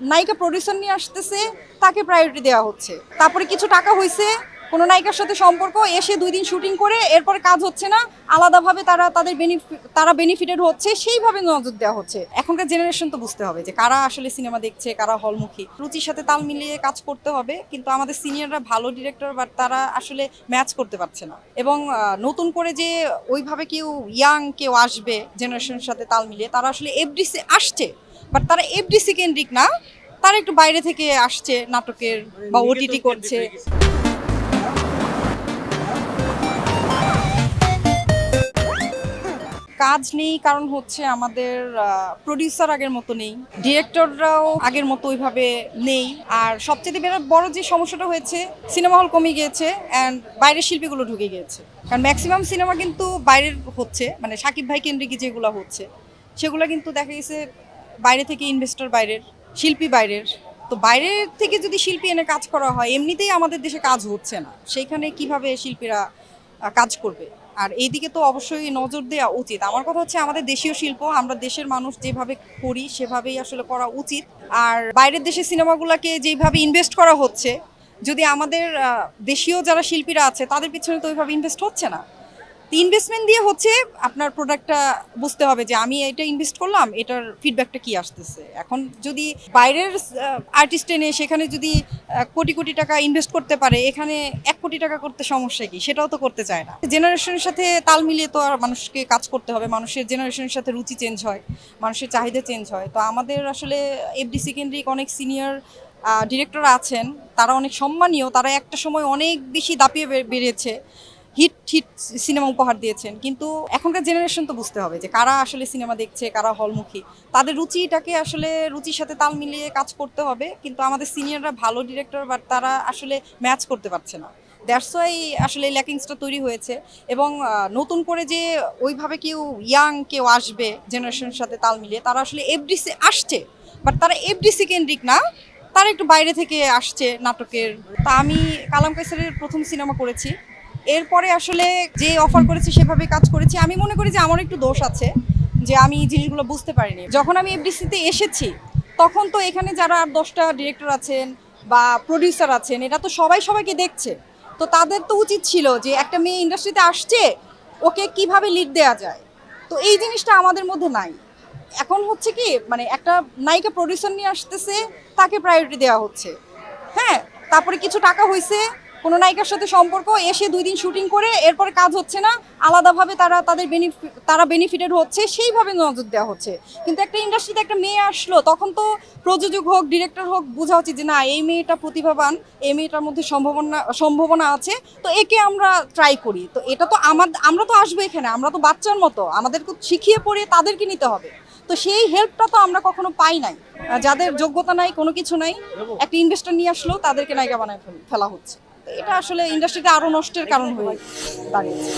নায়িকা প্রডিউসার নিয়ে আসতেছে তাকে প্রায়োরিটি দেওয়া হচ্ছে। তারপরে কিছু টাকা হয়েছে, কোনো নায়িকার সাথে সম্পর্ক, এসে 2 দিন শুটিং করে এরপরে কাজ হচ্ছে না, আলাদাভাবে তারা বেনিফিটেড হচ্ছে, সেইভাবে নজর দেওয়া হচ্ছে। এখনকার জেনারেশন তো বুঝতে হবে যে কারা আসলে সিনেমা দেখছে, কারা হলমুখী। রুচির সাথে তাল মিলিয়ে কাজ করতে হবে, কিন্তু আমাদের সিনিয়ররা ভালো ডিরেক্টর, বাট তারা আসলে ম্যাচ করতে পারছে না। এবং নতুন করে যে ওইভাবে কেউ আসবে জেনারেশনের সাথে তাল মিলিয়ে, তারা আসলে এফডিসি আসছে, বাট তারা এফডিসি কেন্দ্রিক না, তারা একটু বাইরে থেকে আসছে, নাটকের বা ওটিটি করছে। কাজ নেই কারণ হচ্ছে আমাদের প্রডিউসার আগের মতো নেই, ডিরেক্টররাও আগের মতো ওইভাবে নেই। আর সবচেয়ে বড় যে সমস্যাটা হয়েছে, সিনেমা হল কমে গিয়েছে অ্যান্ড বাইরের শিল্পীগুলো ঢুকে গিয়েছে। কারণ ম্যাক্সিমাম সিনেমা কিন্তু বাইরের হচ্ছে, মানে সাকিব ভাই কেন্দ্রিক যেগুলো হচ্ছে সেগুলো কিন্তু দেখা গেছে বাইরে থেকে ইনভেস্টর বাইরের, শিল্পী বাইরের। তো বাইরের থেকে যদি শিল্পী এনে কাজ করা হয়, এমনিতেই আমাদের দেশে কাজ হচ্ছে না, সেইখানে কিভাবে শিল্পীরা কাজ করবে? আর এইদিকে তো অবশ্যই নজর দেওয়া উচিত। আমার কথা হচ্ছে আমাদের দেশীয় শিল্প, আমরা দেশের মানুষ যেভাবে করি সেভাবেই আসলে করা উচিত। আর বাইরের দেশের সিনেমাগুলোকে যেভাবে ইনভেস্ট করা হচ্ছে, যদি আমাদের দেশীয় যারা শিল্পীরা আছে তাদের পিছনে তো ওইভাবে ইনভেস্ট হচ্ছে না। ইনভেস্টমেন্ট দিয়ে হচ্ছে আপনার প্রোডাক্টটা বুঝতে হবে যে আমি এটা ইনভেস্ট করলাম, এটার ফিডব্যাকটা কি আসতেছে। এখন যদি বাইরের আর্টিস্ট এনে সেখানে যদি কোটি কোটি টাকা ইনভেস্ট করতে পারে, এখানে 1 কোটি টাকা করতে সমস্যা কি? সেটাও তো করতে চায় না। জেনারেশনের সাথে তাল মিলিয়ে তো আর মানুষকে কাজ করতে হবে, মানুষের জেনারেশনের সাথে রুচি চেঞ্জ হয়, মানুষের চাহিদা চেঞ্জ হয়। তো আমাদের আসলে এফডিসি কেন্দ্রিক অনেক সিনিয়র ডিরেক্টর আছেন, তারা অনেক সম্মানীয়, তারা একটা সময় অনেক বেশি দাপিয়ে বেরিয়েছে, হিট হিট সিনেমা উপহার দিয়েছেন। কিন্তু এখনকার জেনারেশন তো বুঝতে হবে যে কারা আসলে সিনেমা দেখছে, কারা হলমুখী। তাদের রুচিটাকে আসলে রুচির সাথে তাল মিলিয়ে কাজ করতে হবে, কিন্তু আমাদের সিনিয়ররা ভালো ডিরেক্টর, বাট তারা আসলে ম্যাচ করতে পারছে না। দ্যাটস ওয়াই আসলে ল্যাকিংসটা তৈরি হয়েছে। এবং নতুন করে যে ওইভাবে কেউ আসবে জেনারেশনের সাথে তাল মিলিয়ে, তারা আসলে এফডিসি আসছে, বাট তারা এফডিসি কেন্দ্রিক না, তারা একটু বাইরে থেকে আসছে নাটকের। তা আমি কালাম কায়সারের প্রথম সিনেমা করেছি, এরপরে আসলে যে অফার করেছি সেভাবে কাজ করেছি। আমি মনে করি যে আমার একটু দোষ আছে, যে আমি জিনিসগুলো বুঝতে পারিনি। যখন আমি এফডিসিতে এসেছি তখন তো এখানে যারা আর 10টা ডিরেক্টর আছেন বা প্রডিউসার আছেন, এরা তো সবাইকে দেখছে। তো তাদের তো উচিত ছিল যে একটা মেয়ে ইন্ডাস্ট্রিতে আসছে, ওকে কিভাবে লিড দেওয়া যায়। তো এই জিনিসটা আমাদের মধ্যে নাই। এখন হচ্ছে কি, মানে একটা নায়িকা প্রডিউসার নিয়ে আসতেছে, তাকে প্রায়োরিটি দেওয়া হচ্ছে। হ্যাঁ, তারপরে কিছু টাকা হয়েছে, কোনো নায়িকার সাথে সম্পর্ক, এসে 2 দিন শুটিং করে এরপরে কাজ হচ্ছে না, আলাদাভাবে তারা বেনিফিটেড হচ্ছে, সেইভাবে নজর দেওয়া হচ্ছে। কিন্তু একটা ইন্ডাস্ট্রিতে একটা মেয়ে আসলো, তখন তো প্রযোজক হোক ডিরেক্টর হোক বোঝা উচিত যে না, এই মেয়েটা প্রতিভাবান, এই মেয়েটার মধ্যে সম্ভাবনা আছে, তো একে আমরা ট্রাই করি। তো এটা তো আমরা তো আসবো এখানে, আমরা তো বাচ্চার মতো, আমাদেরকে শিখিয়ে পড়িয়ে তাদেরকে নিতে হবে। তো সেই হেল্পটা তো আমরা কখনো পাই নাই। যাদের যোগ্যতা নাই, কোনো কিছু নাই, একটা ইনভেস্টর নিয়ে আসলো, তাদেরকে নায়িকা বানায় ফেলা হচ্ছে। তো এটা আসলে ইন্ডাস্ট্রিতে আরো নষ্টের কারণ হয়ে দাঁড়িয়েছে।